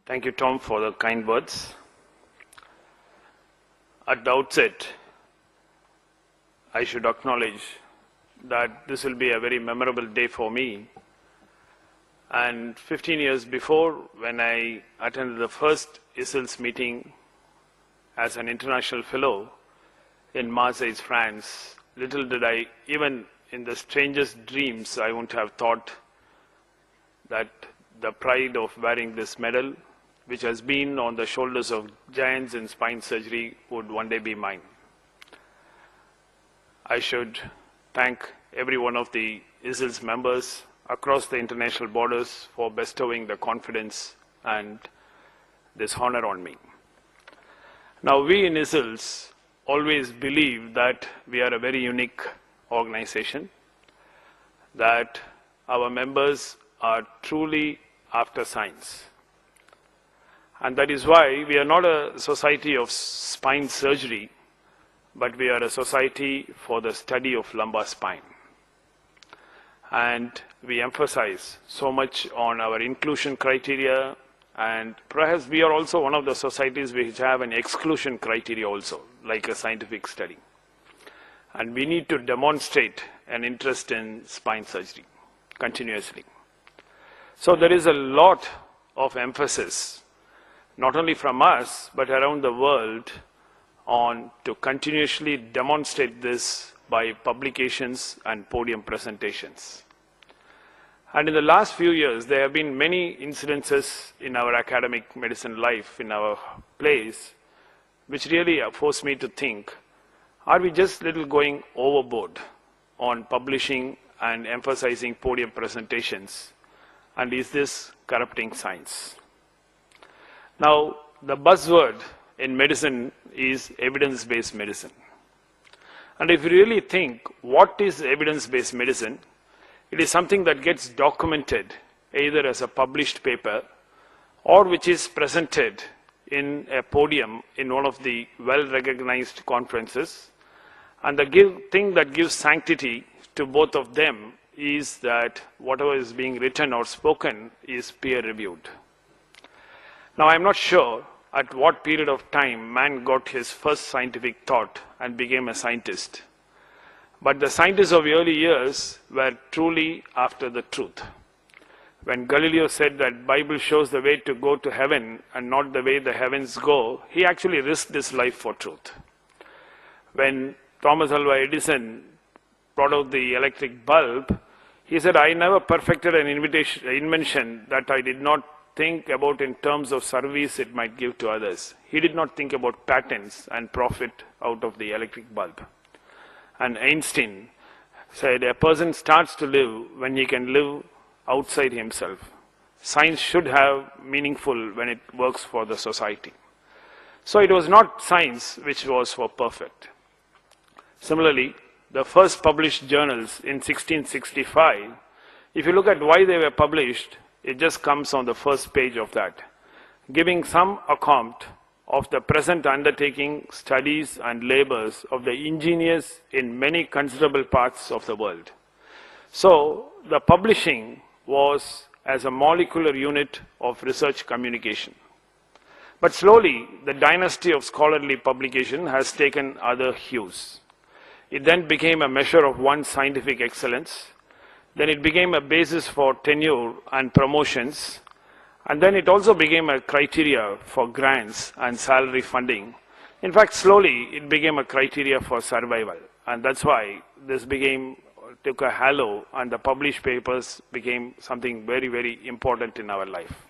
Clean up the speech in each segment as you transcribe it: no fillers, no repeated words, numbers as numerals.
Thank you, Tom, for the kind words. At the outset, I should acknowledge that this will be a very memorable day for me. And 15 years before, when I attended the first ISSLS meeting as an international fellow in Marseille, France, little did I, even in the strangest dreams, I wouldn't have thought that the pride of wearing this medal, which has been on the shoulders of giants in spine surgery, would one day be mine. I should thank every one of the ISSLS members across the international borders for bestowing the confidence and this honor on me. Now, we in ISSLS always believe that we are a very unique organization, that our members are truly after science. And that is why we are not a society of spine surgery, but we are a society for the study of lumbar spine. And we emphasize so much on our inclusion criteria, and perhaps we are also one of the societies which have an exclusion criteria also, like a scientific study. And we need to demonstrate an interest in spine surgery continuously. So there is a lot of emphasis, not only from us, but around the world, on to continuously demonstrate this by publications and podium presentations. And in the last few years, there have been many incidences in our academic medicine life, in our place, which really forced me to think, are we just little going overboard on publishing and emphasizing podium presentations? And is this corrupting science? Now, the buzzword in medicine is evidence-based medicine. And if you really think, what is evidence-based medicine? It is something that gets documented either as a published paper or which is presented in a podium in one of the well-recognized conferences. And the thing that gives sanctity to both of them is that whatever is being written or spoken is peer-reviewed. Now, I'm not sure at what period of time man got his first scientific thought and became a scientist. But the scientists of early years were truly after the truth. When Galileo said that Bible shows the way to go to heaven and not the way the heavens go, he actually risked his life for truth. When Thomas Alva Edison brought out the electric bulb, he said, I never perfected an invention that I did not think about in terms of service it might give to others. He did not think about patents and profit out of the electric bulb. And Einstein said, a person starts to live when he can live outside himself. Science should have meaningful when it works for the society. So it was not science which was for perfect. Similarly, the first published journals in 1665, if you look at why they were published, it just comes on the first page of that, giving some account of the present undertaking, studies and labors of the engineers in many considerable parts of the world. So the publishing was as a molecular unit of research communication. But slowly, the dynasty of scholarly publication has taken other hues. It then became a measure of one's scientific excellence. Then it became a basis for tenure and promotions. And then it also became a criteria for grants and salary funding. In fact, slowly it became a criteria for survival. And that's why this took a halo, and the published papers became something very, very important in our life.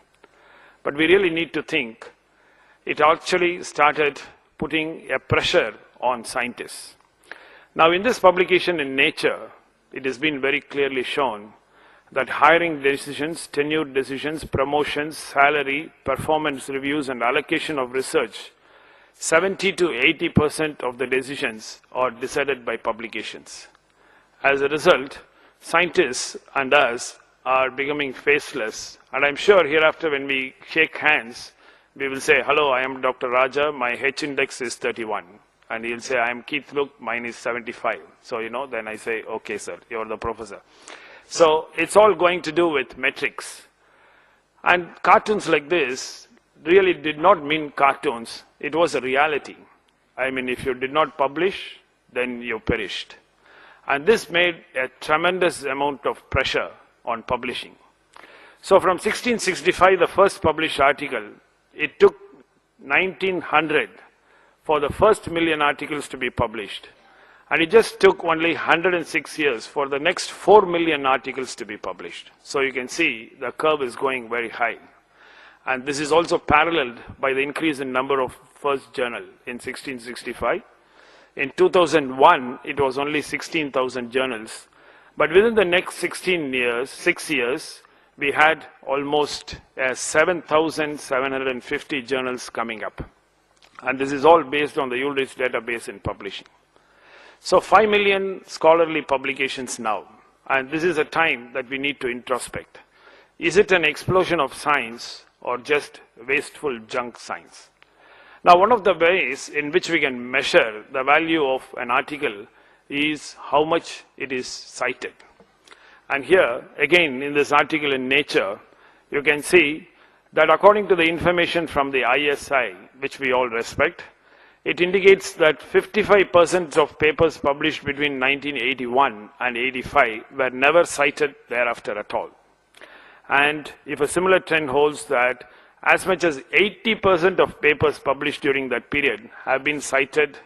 But we really need to think, it actually started putting a pressure on scientists. Now, in this publication in Nature, it has been very clearly shown that hiring decisions, tenure decisions, promotions, salary, performance reviews, and allocation of research, 70 to 80% of the decisions are decided by publications. As a result, scientists and us are becoming faceless. And I'm sure hereafter when we shake hands, we will say, hello, I am Dr. Raja, my H index is 31. And he'll say, I am Keith Luke, mine is 75. So, then I say, okay, sir, you're the professor. So it's all going to do with metrics. And cartoons like this really did not mean cartoons. It was a reality. I mean, if you did not publish, then you perished. And this made a tremendous amount of pressure on publishing. So from 1665, the first published article, it took 1900 for the first million articles to be published. And it just took only 106 years for the next 4 million articles to be published. So you can see the curve is going very high. And this is also paralleled by the increase in number of first journal in 1665. In 2001, it was only 16,000 journals. But within the next 6 years, we had almost 7,750 journals coming up. And this is all based on the Ulrich database in publishing. So 5 million scholarly publications now. And this is a time that we need to introspect. Is it an explosion of science or just wasteful junk science? Now, one of the ways in which we can measure the value of an article is how much it is cited. And here, again, in this article in Nature, you can see that according to the information from the ISI, which we all respect, it indicates that 55% of papers published between 1981 and 85 were never cited thereafter at all. And if a similar trend holds that as much as 80% of papers published during that period have been cited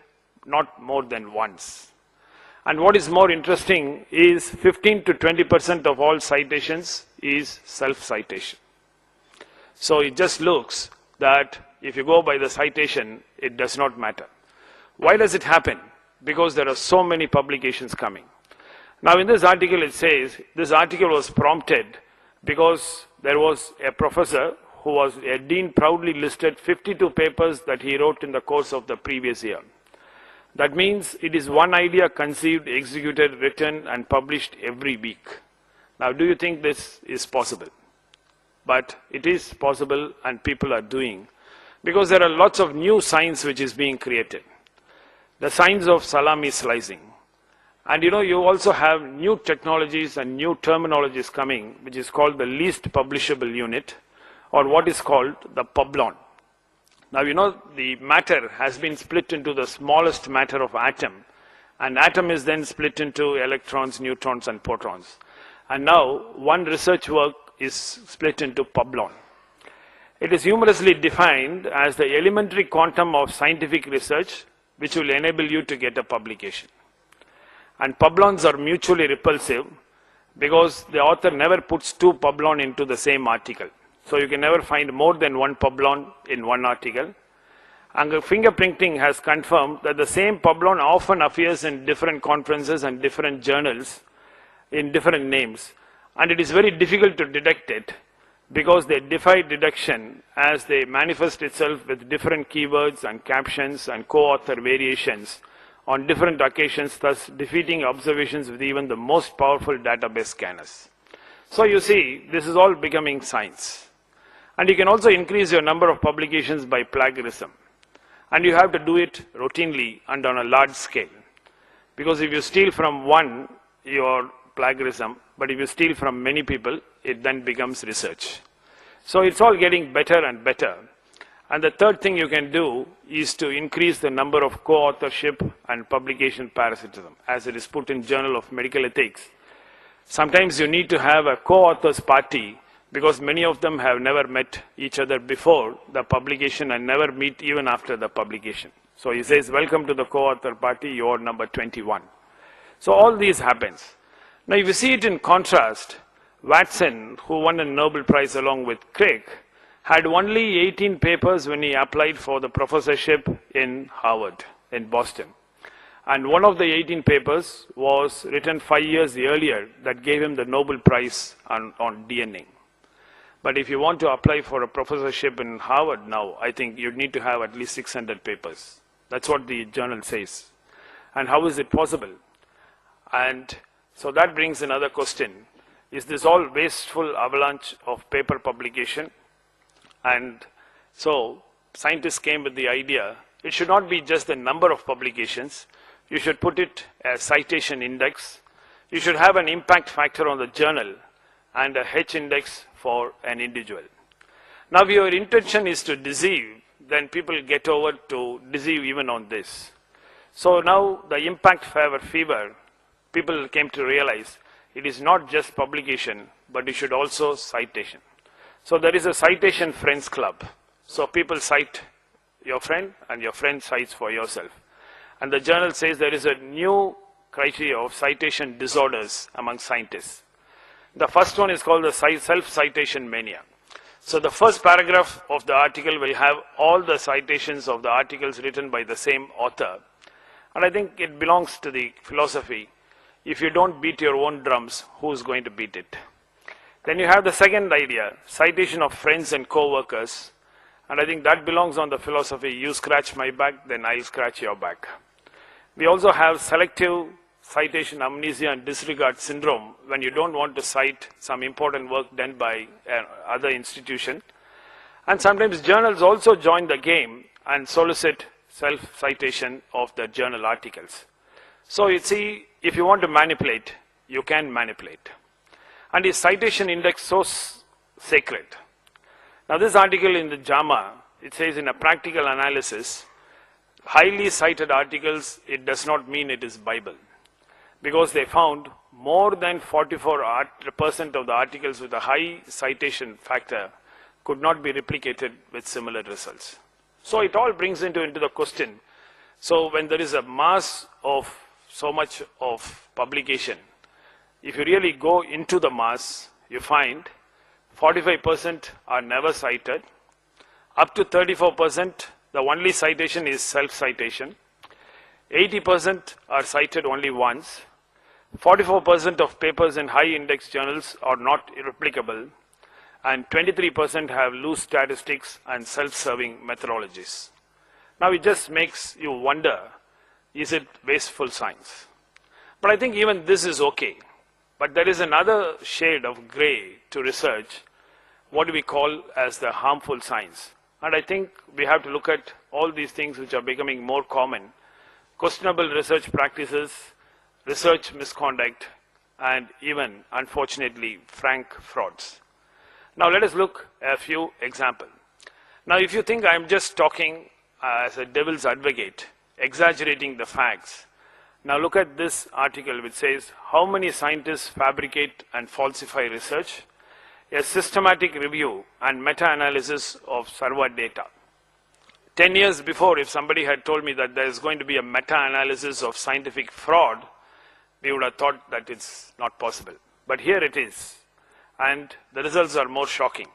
not more than once. And what is more interesting is 15 to 20% of all citations is self-citation. So it just looks that if you go by the citation, it does not matter. Why does it happen? Because there are so many publications coming. Now in this article it says, this article was prompted because there was a professor who was a dean proudly listed 52 papers that he wrote in the course of the previous year. That means it is one idea conceived, executed, written and published every week. Now do you think this is possible? But it is possible and people are doing, because there are lots of new science which is being created. The science of salami slicing. And you also have new technologies and new terminologies coming, which is called the least publishable unit, or what is called the publon. Now the matter has been split into the smallest matter of atom, and atom is then split into electrons, neutrons and protons. And now one research work is split into publon. It is humorously defined as the elementary quantum of scientific research which will enable you to get a publication. And publons are mutually repulsive because the author never puts two publon into the same article. So you can never find more than one publon in one article. And the fingerprinting has confirmed that the same publon often appears in different conferences and different journals in different names. And it is very difficult to detect it because they defy deduction as they manifest itself with different keywords and captions and co-author variations on different occasions, thus defeating observations with even the most powerful database scanners. So you see, this is all becoming science. And you can also increase your number of publications by plagiarism. And you have to do it routinely and on a large scale. Because if you steal from one, your plagiarism, but if you steal from many people, it then becomes research. So it's all getting better and better. And the third thing you can do is to increase the number of co-authorship and publication parasitism, as it is put in Journal of Medical Ethics. Sometimes you need to have a co-authors party because many of them have never met each other before the publication and never meet even after the publication. So he says, welcome to the co-author party, you're number 21. So all these happens. Now if you see it in contrast, Watson, who won a Nobel Prize along with Crick, had only 18 papers when he applied for the professorship in Harvard, in Boston. And one of the 18 papers was written 5 years earlier that gave him the Nobel Prize on DNA. But if you want to apply for a professorship in Harvard now, I think you need to have at least 600 papers. That's what the journal says. And how is it possible? And so that brings another question. Is this all wasteful avalanche of paper publication? And so scientists came with the idea, it should not be just the number of publications. You should put it as citation index. You should have an impact factor on the journal and a H index for an individual. Now your intention is to deceive, then people get over to deceive even on this. So now the impact fever, people came to realize it is not just publication, but it should also citation. So there is a citation friends club. So people cite your friend and your friend cites for yourself. And the journal says there is a new criteria of citation disorders among scientists. The first one is called the self-citation mania. So the first paragraph of the article will have all the citations of the articles written by the same author. And I think it belongs to the philosophy. If you don't beat your own drums, who's going to beat it? Then you have the second idea, citation of friends and co-workers. And I think that belongs on the philosophy, you scratch my back, then I'll scratch your back. We also have selective citation amnesia and disregard syndrome when you don't want to cite some important work done by other institution. And sometimes journals also join the game and solicit self-citation of the journal articles. So you see, if you want to manipulate, you can manipulate. And is citation index so sacred? Now this article in the JAMA, it says in a practical analysis, highly cited articles, it does not mean it is Bible. Because they found more than 44% of the articles with a high citation factor could not be replicated with similar results. So it all brings into the question. So when there is a mass of so much of publication, if you really go into the mass, you find 45% are never cited. Up to 34%, the only citation is self-citation. 80% are cited only once. 44% of papers in high index journals are not replicable, and 23% have loose statistics and self-serving methodologies. Now it just makes you wonder, is it wasteful science? But I think even this is okay. But there is another shade of gray to research, what we call as the harmful science. And I think we have to look at all these things which are becoming more common. Questionable research practices, research misconduct, and even, unfortunately, frank frauds. Now let us look at a few examples. Now if you think I'm just talking as a devil's advocate, exaggerating the facts, now look at this article which says, how many scientists fabricate and falsify research? A systematic review and meta-analysis of server data. 10 years before, if somebody had told me that there is going to be a meta-analysis of scientific fraud, we would have thought that it's not possible. But here it is, and the results are more shocking.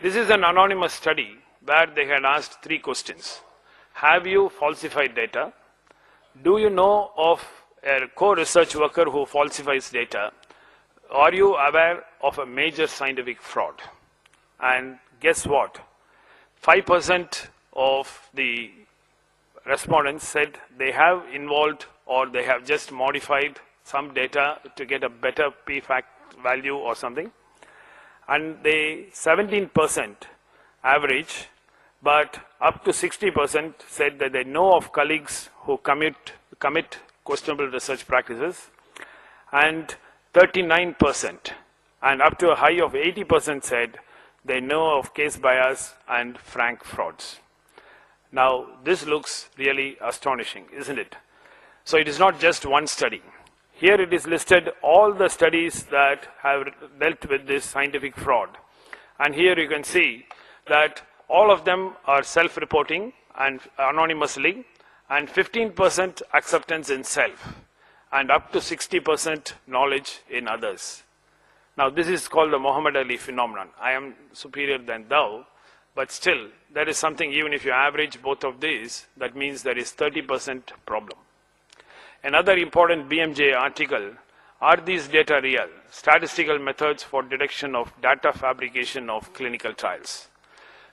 This is an anonymous study where they had asked 3 questions. Have you falsified data? Do you know of a co-research worker who falsifies data? Are you aware of a major scientific fraud? And guess what? 5% of the respondents said they have involved or they have just modified some data to get a better p-fact value or something. And they 17% average, but up to 60% said that they know of colleagues who commit questionable research practices, and 39% and up to a high of 80% said they know of case bias and frank frauds. Now this looks really astonishing, isn't it? So it is not just one study. Here it is listed all the studies that have dealt with this scientific fraud. And here you can see that all of them are self-reporting and anonymously, and 15% acceptance in self, and up to 60% knowledge in others. Now this is called the Muhammad Ali phenomenon. I am superior than thou, but still there is something, even if you average both of these, that means there is 30% problem. Another important BMJ article, are these data real? Statistical methods for detection of data fabrication of clinical trials.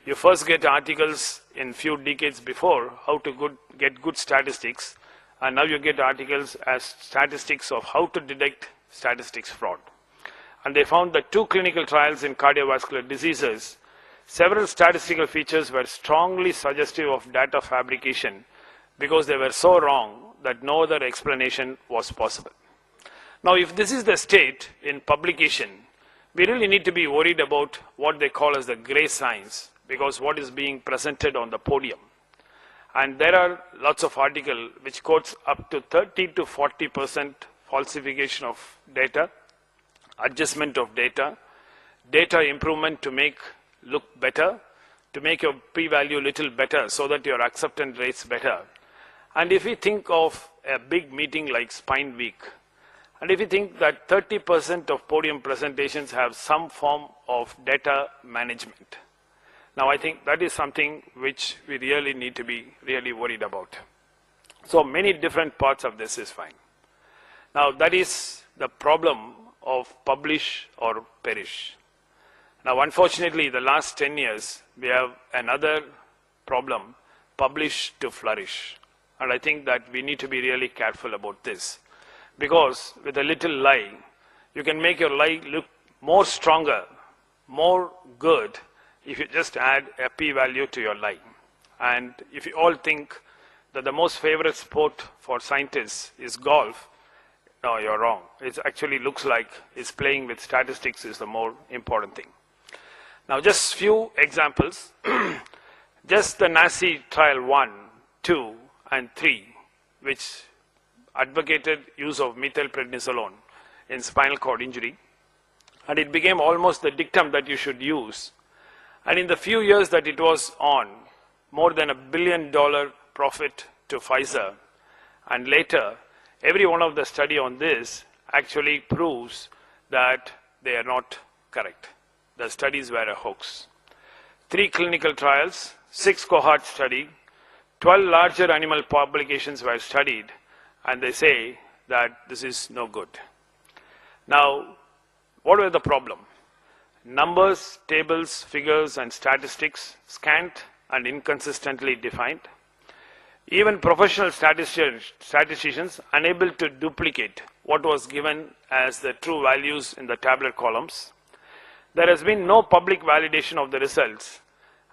You first get articles in few decades before how to get good statistics, and now you get articles as statistics of how to detect statistics fraud. And they found that 2 clinical trials in cardiovascular diseases, several statistical features were strongly suggestive of data fabrication because they were so wrong that no other explanation was possible. Now if this is the state in publication, we really need to be worried about what they call as the gray science, because what is being presented on the podium. And there are lots of articles which quotes up to 30 to 40% falsification of data, adjustment of data, data improvement to make look better, to make your p-value little better so that your acceptance rates better. And if we think of a big meeting like Spine Week, and if you think that 30% of podium presentations have some form of data management, now I think that is something which we really need to be really worried about. So many different parts of this is fine. Now that is the problem of publish or perish. Now unfortunately the last 10 years we have another problem, publish to flourish. And I think that we need to be really careful about this. Because with a little lie, you can make your lie look more stronger, more good, if you just add a p-value to your lie. And if you all think that the most favorite sport for scientists is golf, no, you're wrong. It actually looks like it's playing with statistics is the more important thing. Now just few examples. Just the Nazi trial 1, 2, and 3, which advocated use of methylprednisolone in spinal cord injury, and it became almost the dictum that you should use. And in the few years that it was on, more than $1 billion profit to Pfizer, and later every one of the study on this actually proves that they are not correct. The studies were a hoax. 3 clinical trials, 6 cohort study, 12 larger animal publications were studied, and they say that this is no good. Now, what were the problem? Numbers, tables, figures, and statistics scant and inconsistently defined. Even professional statisticians unable to duplicate what was given as the true values in the tabular columns. There has been no public validation of the results,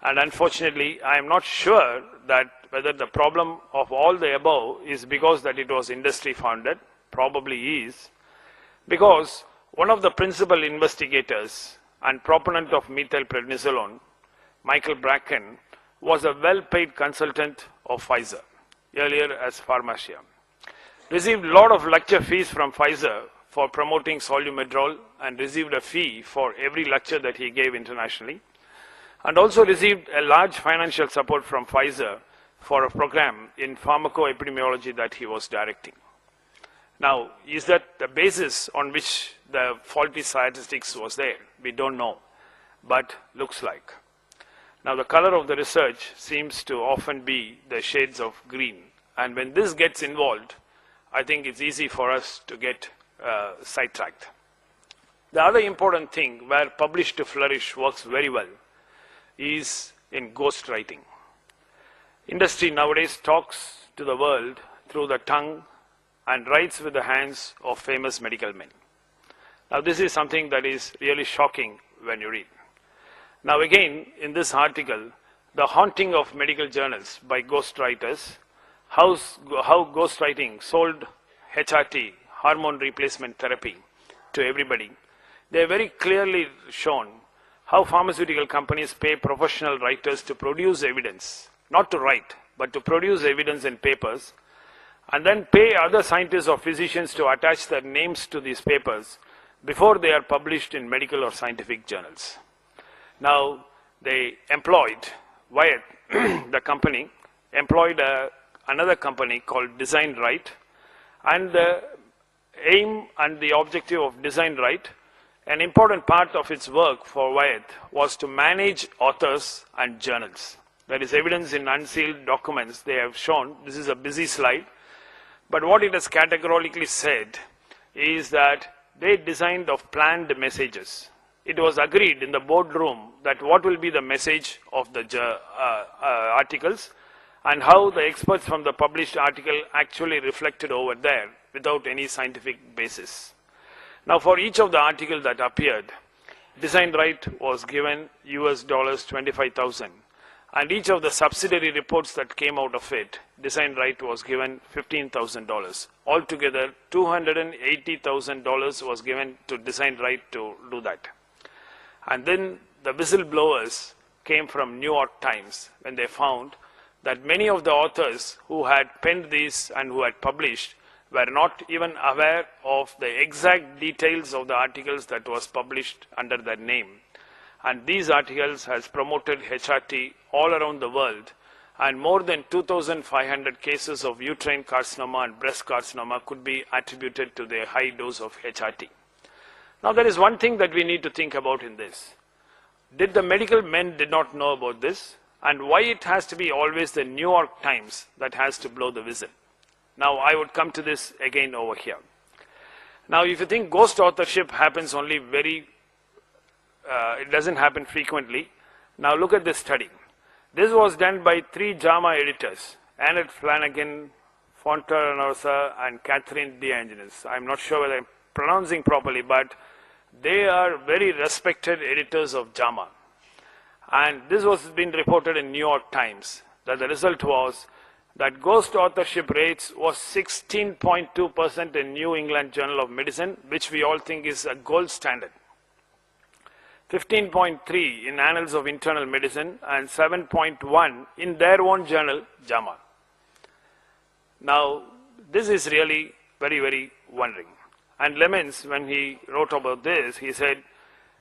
and unfortunately, I am not sure that whether the problem of all the above is because that it was industry founded, probably is, because one of the principal investigators and proponent of methylprednisolone, Michael Bracken, was a well-paid consultant of Pfizer, earlier as Pharmacia. Received a lot of lecture fees from Pfizer for promoting Solumedrol, and received a fee for every lecture that he gave internationally, and also received a large financial support from Pfizer for a program in pharmacoepidemiology that he was directing. Now, is that the basis on which the faulty statistics was there? We don't know, but looks like. Now, the color of the research seems to often be the shades of green, and when this gets involved, I think it's easy for us to get sidetracked. The other important thing where publish to flourish works very well is in ghostwriting. Industry nowadays talks to the world through the tongue and writes with the hands of famous medical men. Now this is something that is really shocking when you read. Now again, in this article, the haunting of medical journals by ghostwriters, how ghostwriting sold HRT, hormone replacement therapy, to everybody. They are very clearly shown how pharmaceutical companies pay professional writers to produce evidence, not to write, but to produce evidence in papers, and then pay other scientists or physicians to attach their names to these papers before they are published in medical or scientific journals. Now, they employed, Wyatt, the company, employed another company called Design Right, and the aim and the objective of Design Right, an important part of its work for Wyatt was to manage authors and journals. There is evidence in unsealed documents they have shown. This is a busy slide. But what it has categorically said is that they designed of planned messages. It was agreed in the boardroom that what will be the message of the articles and how the experts from the published article actually reflected over there without any scientific basis. Now for each of the articles that appeared, Design Right was given US dollars 25,000, and each of the subsidiary reports that came out of it, Design Right was given $15,000. Altogether, $280,000 was given to Design Right to do that. And then the whistleblowers came from New York Times when they found that many of the authors who had penned these and who had published were not even aware of the exact details of the articles that was published under their name. And these articles has promoted HRT all around the world, and more than 2,500 cases of uterine carcinoma and breast carcinoma could be attributed to the high dose of HRT. Now there is one thing that we need to think about in this. Did the medical men did not know about this? And why it has to be always the New York Times that has to blow the whistle? Now I would come to this again over here. Now if you think ghost authorship happens only it doesn't happen frequently. Now look at this study. This was done by 3 JAMA editors, Annette Flanagan, Fontanosa, and Catherine DeAngelis. I'm not sure whether I'm pronouncing properly, but they are very respected editors of JAMA. And this was been reported in New York Times, that the result was that ghost authorship rates was 16.2% in New England Journal of Medicine, which we all think is a gold standard. 15.3 in Annals of Internal Medicine, and 7.1 in their own journal, JAMA. Now, this is really very, very wondering. And Lemons, when he wrote about this, he said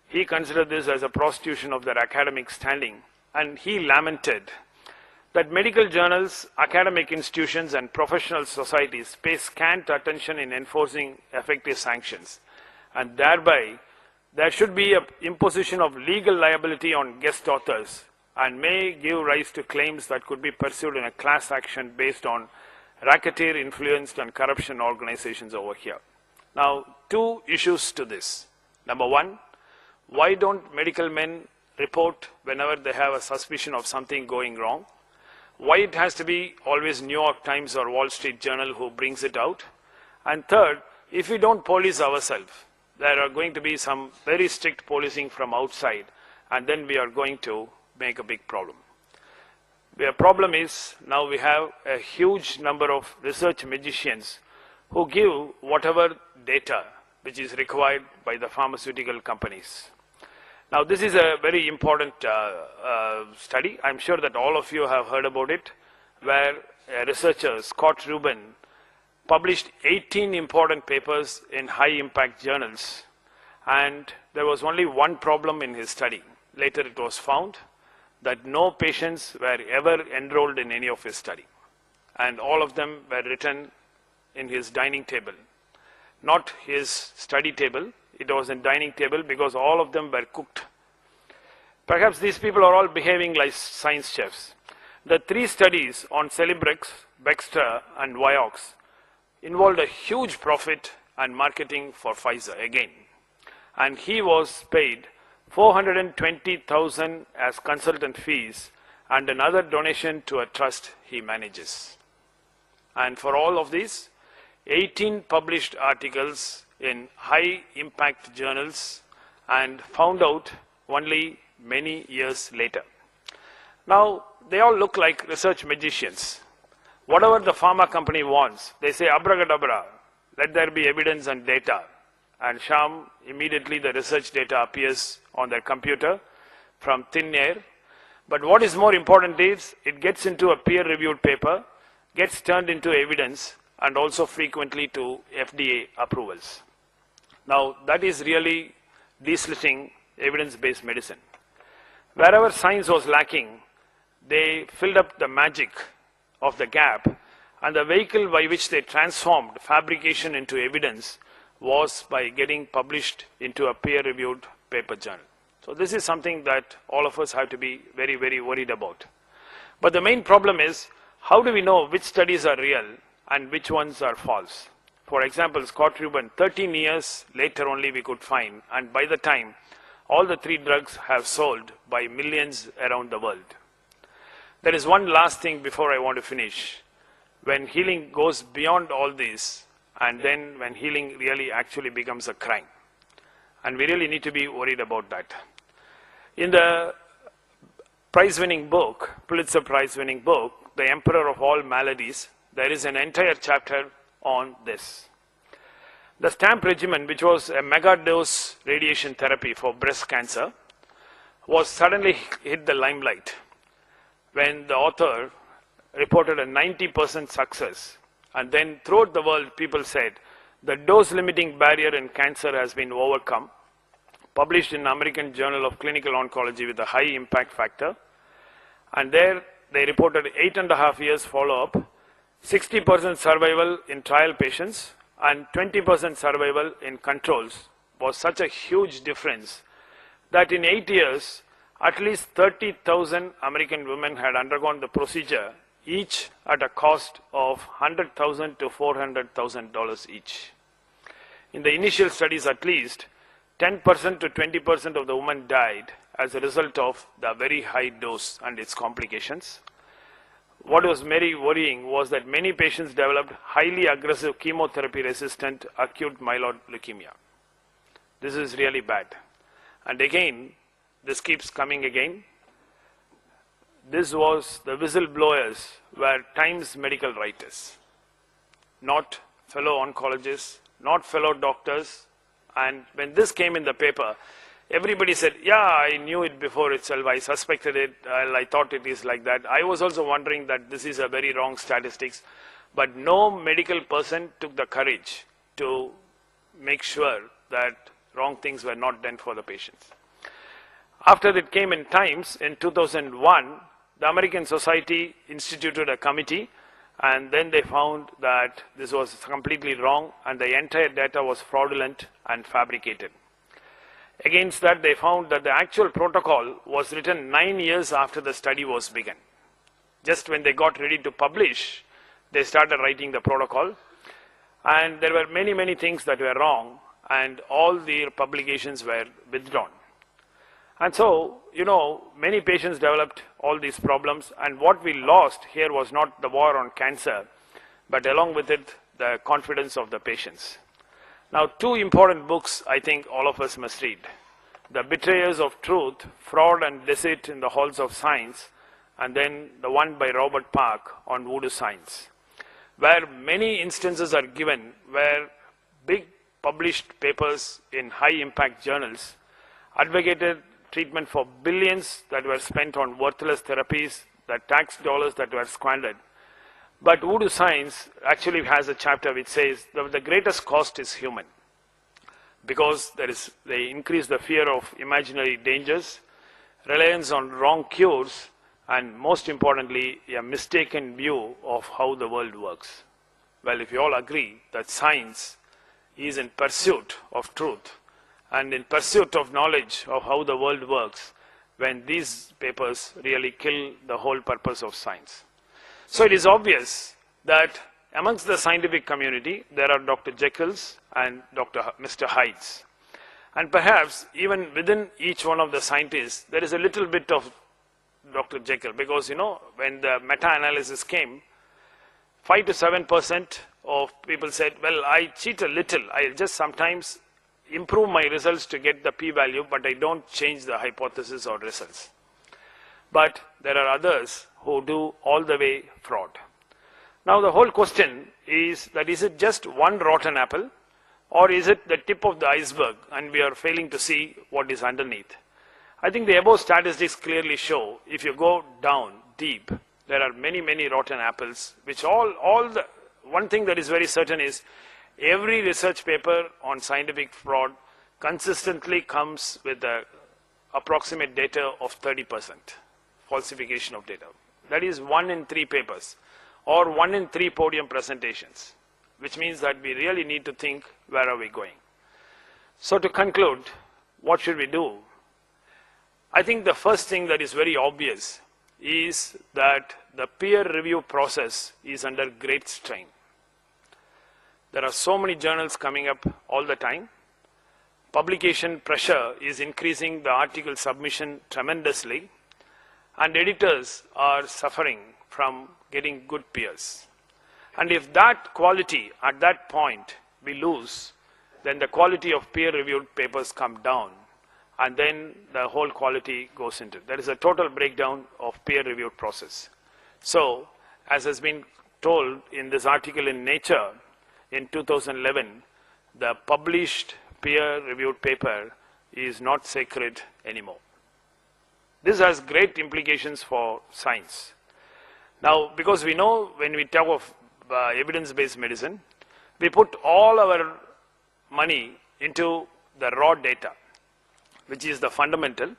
he considered this as a prostitution of their academic standing, and he lamented that medical journals, academic institutions, and professional societies pay scant attention in enforcing effective sanctions, and thereby there should be an imposition of legal liability on guest authors and may give rise to claims that could be pursued in a class action based on racketeer influenced and corruption organizations over here. Now, 2 issues to this. Number 1, why don't medical men report whenever they have a suspicion of something going wrong? Why it has to be always New York Times or Wall Street Journal who brings it out? And third, if we don't police ourselves, there are going to be some very strict policing from outside, and then we are going to make a big problem. The problem is now we have a huge number of research magicians who give whatever data which is required by the pharmaceutical companies. Now this is a very important study. I'm sure that all of you have heard about it, where a researcher, Scott Rubin, published 18 important papers in high-impact journals, and there was only one problem in his study. Later it was found that no patients were ever enrolled in any of his study, and all of them were written in his dining table, not his study table. It was in dining table because all of them were cooked. Perhaps these people are all behaving like science chefs. The 3 studies on Celebrex, Bextra, and Vioxx involved a huge profit and marketing for Pfizer again. And he was paid $420,000 as consultant fees and another donation to a trust he manages. And for all of these, 18 published articles in high impact journals, and found out only many years later. Now, they all look like research magicians. Whatever the pharma company wants, they say abracadabra, let there be evidence and data. And sham, immediately the research data appears on their computer from thin air. But what is more important is it gets into a peer-reviewed paper, gets turned into evidence, and also frequently to FDA approvals. Now, that is really deslitting evidence-based medicine. Wherever science was lacking, they filled up the magic of the gap, and the vehicle by which they transformed fabrication into evidence was by getting published into a peer-reviewed paper journal. So this is something that all of us have to be very, very worried about. But the main problem is, how do we know which studies are real and which ones are false? For example, Scott Rubin, 13 years later only we could find, and by the time, all the 3 drugs have sold by millions around the world. There is one last thing before I want to finish. When healing goes beyond all this, and then when healing really actually becomes a crime. And we really need to be worried about that. In the prize-winning book, Pulitzer Prize-winning book, The Emperor of All Maladies, there is an entire chapter on this. The STAMP regimen, which was a mega-dose radiation therapy for breast cancer, was suddenly hit the limelight when the author reported a 90% success. And then throughout the world, people said the dose-limiting barrier in cancer has been overcome, published in American Journal of Clinical Oncology with a high impact factor. And there they reported 8.5 years follow-up, 60% survival in trial patients, and 20% survival in controls. Was such a huge difference that in 8 years, at least 30,000 American women had undergone the procedure, each at a cost of $100,000 to $400,000 each. In the initial studies, at least 10% to 20% of the women died as a result of the very high dose and its complications. What was very worrying was that many patients developed highly aggressive chemotherapy-resistant acute myeloid leukemia. This is really bad. And again, this keeps coming again. This was the whistleblowers were Times medical writers, not fellow oncologists, not fellow doctors. And when this came in the paper, everybody said, yeah, I knew it before itself, I suspected it, I thought it is like that. I was also wondering that this is a very wrong statistics, but no medical person took the courage to make sure that wrong things were not done for the patients. After it came in Times in 2001, the American Society instituted a committee, and then they found that this was completely wrong and the entire data was fraudulent and fabricated. Against that, they found that the actual protocol was written 9 years after the study was begun. Just when they got ready to publish, they started writing the protocol, and there were many, many things that were wrong, and all the publications were withdrawn. And so, many patients developed all these problems, and what we lost here was not the war on cancer, but along with it, the confidence of the patients. Now, two important books I think all of us must read. The Betrayers of Truth, Fraud and Deceit in the Halls of Science, and then the one by Robert Park on voodoo science, where many instances are given where big published papers in high impact journals advocated treatment for billions that were spent on worthless therapies, the tax dollars that were squandered. But voodoo science actually has a chapter which says the greatest cost is human, because they increase the fear of imaginary dangers, reliance on wrong cures, and most importantly, a mistaken view of how the world works. Well, if you all agree that science is in pursuit of truth and in pursuit of knowledge of how the world works, when these papers really kill the whole purpose of science. So it is obvious that amongst the scientific community, there are Dr. Jekylls and Mr. Hydes. And perhaps even within each one of the scientists, there is a little bit of Dr. Jekyll, because when the meta-analysis came, 5 to 7% of people said, well, I cheat a little, I just sometimes improve my results to get the p-value, but I don't change the hypothesis or results. But there are others who do all the way fraud. Now the whole question is that, is it just one rotten apple, or is it the tip of the iceberg and we are failing to see what is underneath? I think the above statistics clearly show, if you go down deep, there are many, many rotten apples, which one thing that is very certain is every research paper on scientific fraud consistently comes with the approximate data of 30% falsification of data. That is 1 in 3 papers or 1 in 3 podium presentations, which means that we really need to think, where are we going? So to conclude, what should we do? I think the first thing that is very obvious is that the peer review process is under great strain. There are so many journals coming up all the time. Publication pressure is increasing the article submission tremendously, and editors are suffering from getting good peers. And if that quality at that point we lose, then the quality of peer-reviewed papers come down, and then the whole quality goes into it. There is a total breakdown of peer-reviewed process. So, as has been told in this article in Nature in 2011, the published peer-reviewed paper is not sacred anymore. This has great implications for science. Now, because we know when we talk of evidence-based medicine, we put all our money into the raw data, which is the fundamental.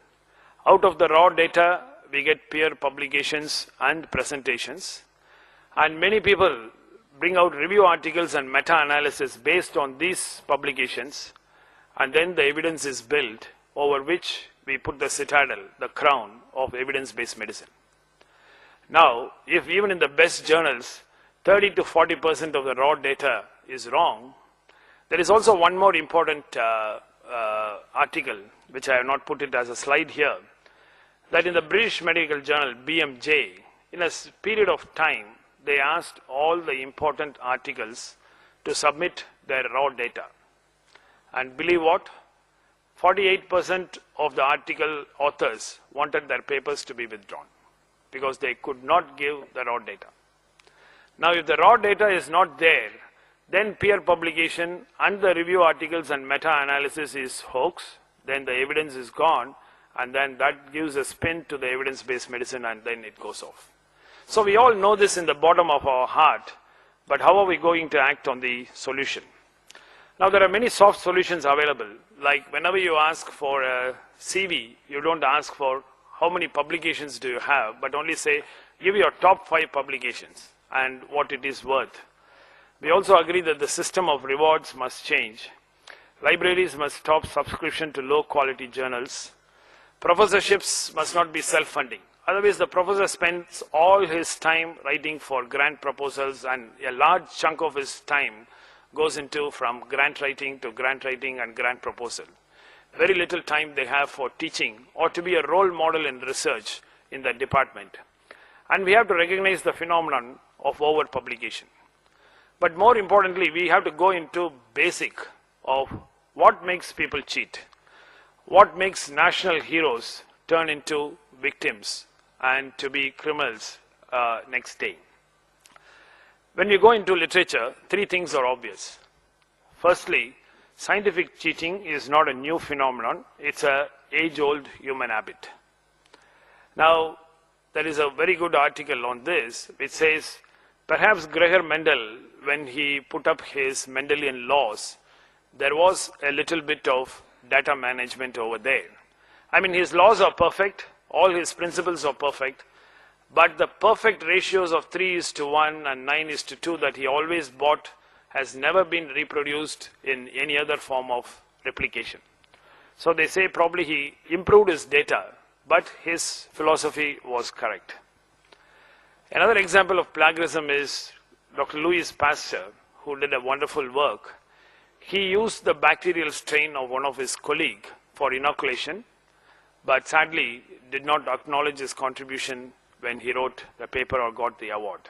Out of the raw data, we get peer publications and presentations. And many people bring out review articles and meta-analysis based on these publications. And then the evidence is built over which we put the citadel, the crown of evidence-based medicine. Now, if even in the best journals, 30 to 40% of the raw data is wrong, there is also one more important article, which I have not put it as a slide here, that in the British Medical Journal, BMJ, in a period of time, they asked all the important articles to submit their raw data. And believe what? 48% of the article authors wanted their papers to be withdrawn because they could not give the raw data. Now, if the raw data is not there, then peer publication and the review articles and meta-analysis is hoax, then the evidence is gone, and then that gives a spin to the evidence-based medicine, and then it goes off. So we all know this in the bottom of our heart, but how are we going to act on the solution? Now, there are many soft solutions available. Like whenever you ask for a CV, you don't ask for how many publications do you have, but only say, give your top 5 publications and what it is worth. We also agree that the system of rewards must change. Libraries must stop subscription to low-quality journals. Professorships must not be self-funding. Otherwise, the professor spends all his time writing for grant proposals, and a large chunk of his time goes into from grant writing and grant proposal. Very little time they have for teaching or to be a role model in research in the department. And we have to recognize the phenomenon of overpublication. But more importantly, we have to go into basic of what makes people cheat, what makes national heroes turn into victims and to be criminals next day. When you go into literature, 3 things are obvious. Firstly, scientific cheating is not a new phenomenon, it's an age-old human habit. Now, there is a very good article on this which says, perhaps Gregor Mendel, when he put up his Mendelian laws, there was a little bit of data management over there. I mean, his laws are perfect, all his principles are perfect, but the perfect ratios of 3:1 and 9:2 that he always bought has never been reproduced in any other form of replication. So they say probably he improved his data, but his philosophy was correct. Another example of plagiarism is Dr. Louis Pasteur, who did a wonderful work. He used the bacterial strain of one of his colleagues for inoculation, but sadly did not acknowledge his contribution when he wrote the paper or got the award.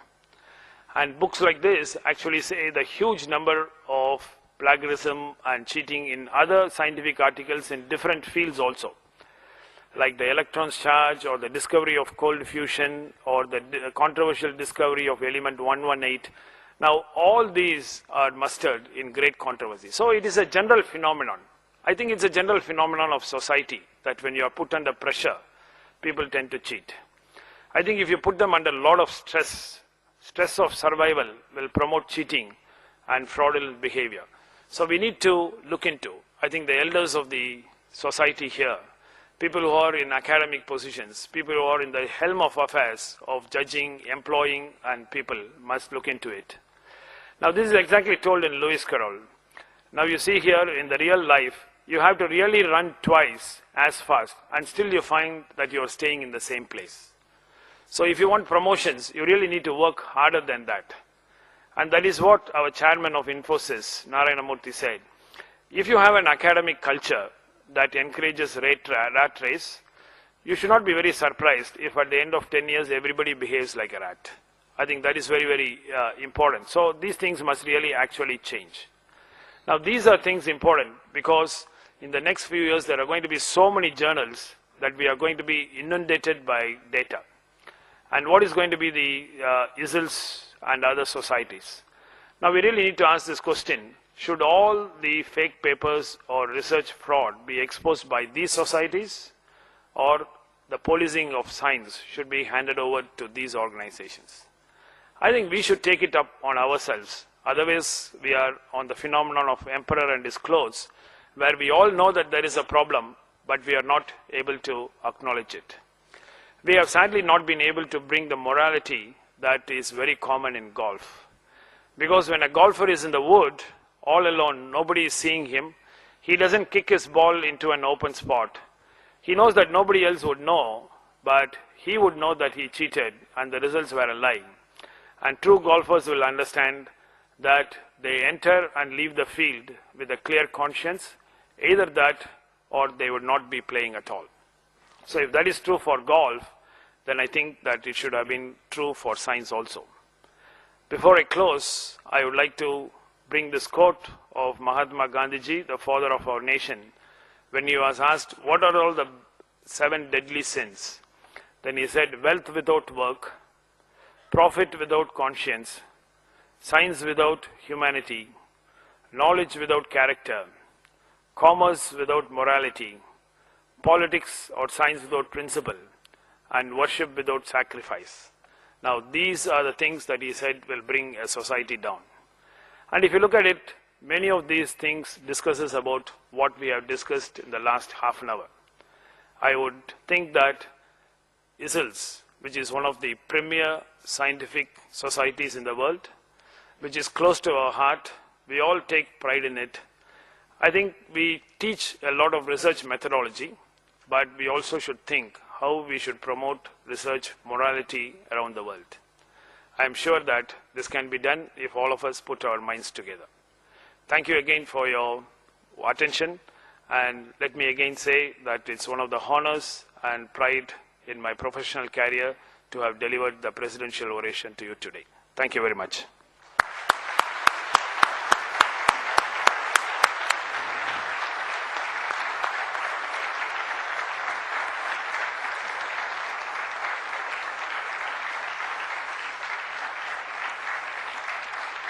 And books like this actually say the huge number of plagiarism and cheating in other scientific articles in different fields also, like the electrons charge or the discovery of cold fusion or the controversial discovery of element 118. Now, all these are mustered in great controversy. So it is a general phenomenon. I think it's a general phenomenon of society that when you are put under pressure, people tend to cheat. I think if you put them under a lot of stress of survival will promote cheating and fraudulent behavior. So we need to look into, I think the elders of the society here, people who are in academic positions, people who are in the helm of affairs of judging, employing, and people must look into it. Now this is exactly told in Lewis Carroll. Now you see here in the real life, you have to really run twice as fast and still you find that you are staying in the same place. So if you want promotions, you really need to work harder than that. And that is what our chairman of Infosys, Narayana Murthy, said. If you have an academic culture that encourages rat race, you should not be very surprised if at the end of 10 years everybody behaves like a rat. I think that is very, very important. So these things must really actually change. Now these are things important because in the next few years there are going to be so many journals that we are going to be inundated by data. And what is going to be the ISSLS and other societies? Now we really need to ask this question, should all the fake papers or research fraud be exposed by these societies or the policing of science should be handed over to these organizations. I think we should take it up on ourselves. Otherwise, we are on the phenomenon of emperor and his clothes, where we all know that there is a problem, but we are not able to acknowledge it. We have sadly not been able to bring the morality that is very common in golf. Because when a golfer is in the wood, all alone, nobody is seeing him, he doesn't kick his ball into an open spot. He knows that nobody else would know, but he would know that he cheated and the results were a lie. And true golfers will understand that they enter and leave the field with a clear conscience, either that or they would not be playing at all. So if that is true for golf, then I think that it should have been true for science also. Before I close, I would like to bring this quote of Mahatma Gandhiji, the father of our nation, when he was asked, what are all the 7 deadly sins? Then he said, wealth without work, profit without conscience, science without humanity, knowledge without character, commerce without morality, politics or science without principle, and worship without sacrifice. Now, these are the things that he said will bring a society down. And if you look at it, many of these things discusses about what we have discussed in the last half an hour. I would think that ISSLS, which is one of the premier scientific societies in the world, which is close to our heart, we all take pride in it. I think we teach a lot of research methodology, but we also should think how we should promote research morality around the world. I am sure that this can be done if all of us put our minds together. Thank you again for your attention, and let me again say that it's one of the honors and pride in my professional career to have delivered the presidential oration to you today. Thank you very much.